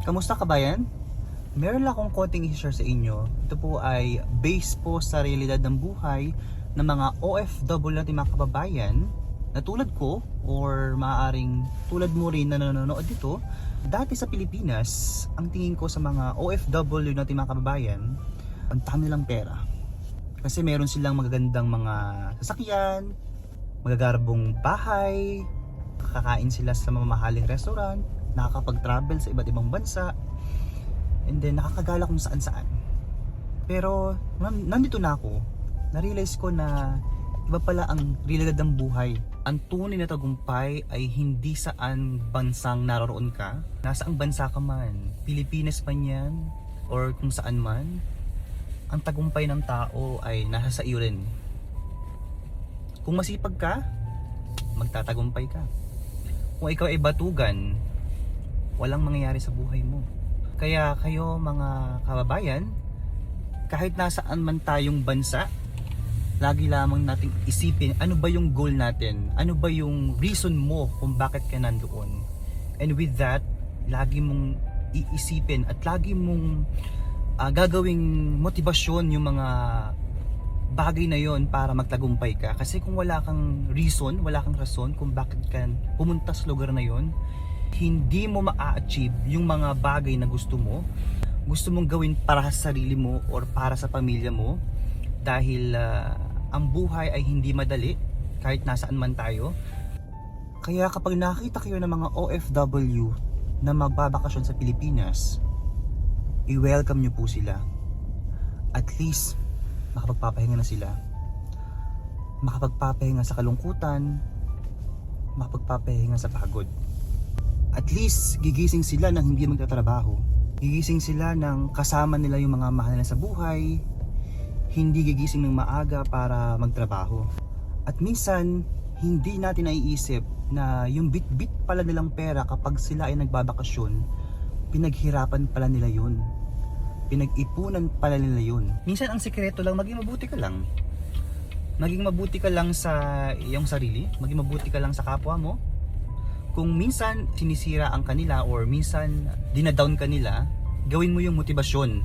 Kamusta kabayan? Meron lang akong konting i-share sa inyo. Ito po ay based po sa realidad ng buhay ng mga OFW natin mga kababayan na tulad ko or maaaring tulad mo rin na nanonood dito. Dati sa Pilipinas, ang tingin ko sa mga OFW natin mga kababayan, ang dami nilang pera. Kasi meron silang magagandang mga sasakyan, magagarbong bahay, kakain sila sa mamahaling restaurant, nakakapag-travel sa iba't ibang bansa, and then nakakagala kung saan saan. Pero nandito na ako, na-realize ko na iba pala ang realidad ng buhay. Ang tunay na tagumpay ay hindi saan bansang naroon ka, nasaang bansa ka man, Pilipinas man yan, or kung saan man. Ang tagumpay ng tao ay nasa sa iyo rin. Kung masipag ka, magtatagumpay ka. Kung ikaw ay batugan, walang mangyayari sa buhay mo. Kaya kayo mga kababayan, kahit nasaan man tayong bansa, lagi lamang nating isipin ano ba yung goal natin, ano ba yung reason mo kung bakit ka nandoon. And with that, lagi mong iisipin at lagi mong gagawing motibasyon yung mga bagay na yon para magtagumpay ka. Kasi kung wala kang reason, wala kang rason kung bakit ka pumunta sa lugar na yon, hindi mo ma-achieve yung mga bagay na gusto mong gawin para sa sarili mo or para sa pamilya mo. Dahil ang buhay ay hindi madali kahit nasaan man tayo. Kaya kapag nakita kayo ng mga OFW na magbabakasyon sa Pilipinas, i-welcome nyo po sila. At least makapagpapahinga na sila, makapagpapahinga sa kalungkutan, makapagpapahinga sa pagod. At least gigising sila nang hindi magtatrabaho, gigising sila nang kasama nila yung mga mahal nila sa buhay, hindi gigising ng maaga para magtrabaho. At minsan hindi natin naiisip na yung bit-bit pala nilang pera kapag sila ay nagbabakasyon, pinaghirapan pala nila yun, pinag-ipunan pala nila yun. Minsan ang sikreto lang, maging mabuti ka lang. Maging mabuti ka lang sa iyong sarili, maging mabuti ka lang sa kapwa mo. Kung minsan sinisira ang kanila or minsan dinadown ka nila, gawin mo yung motibasyon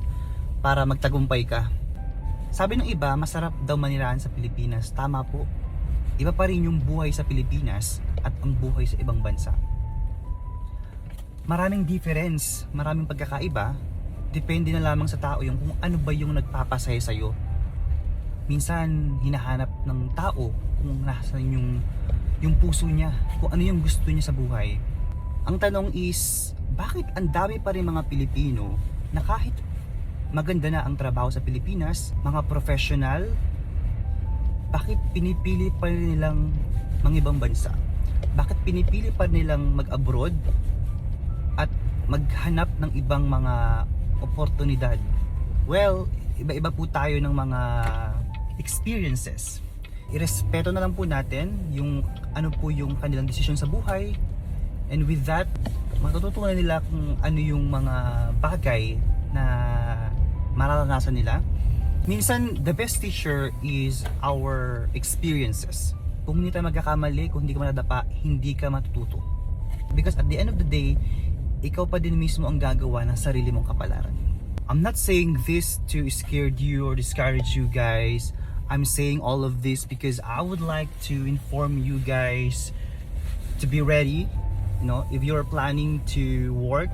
para magtagumpay ka. Sabi ng iba, masarap daw manirahan sa Pilipinas. Tama po. Iba pa rin yung buhay sa Pilipinas at ang buhay sa ibang bansa. Maraming difference, maraming pagkakaiba. Depende na lamang sa tao yung kung ano ba yung nagpapasaya sa'yo. Minsan hinahanap ng tao kung nasaan yung puso niya, kung ano yung gusto niya sa buhay. Ang tanong is, bakit ang dami pa rin mga Pilipino na kahit maganda na ang trabaho sa Pilipinas, mga professional, bakit pinipili pa rin nilang mangibang bansa? Bakit pinipili pa nilang mag-abroad at maghanap ng ibang mga oportunidad? Well, iba-iba po tayo ng mga experiences. Irespeto na lang po natin yung ano po yung kanilang desisyon sa buhay. And with that, matututunan nila kung ano yung mga bagay na mararanasan nila. Minsan, the best teacher is our experiences. Kung hindi tayo magkakamali, kung hindi ka madadapa, hindi ka matututo. Because at the end of the day, ikaw pa din mismo ang gagawa ng sarili mong kapalaran. I'm not saying this to scare you or discourage you guys. I'm saying all of this because I would like to inform you guys to be ready. You know, if you're planning to work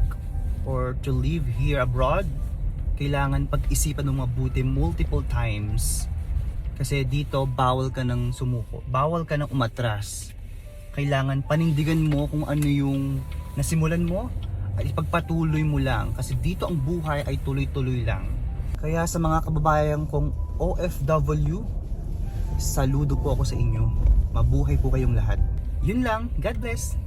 or to live here abroad, kailangan pag-isipan mo mabuti multiple times. Kasi dito, bawal ka ng sumuko. Bawal ka ng umatras. Kailangan panindigan mo kung ano yung nasimulan mo at ipagpatuloy mo lang. Kasi dito ang buhay ay tuloy-tuloy lang. Kaya sa mga kababayan kong OFW, saludo po ako sa inyo. Mabuhay po kayong lahat. Yun lang. God bless.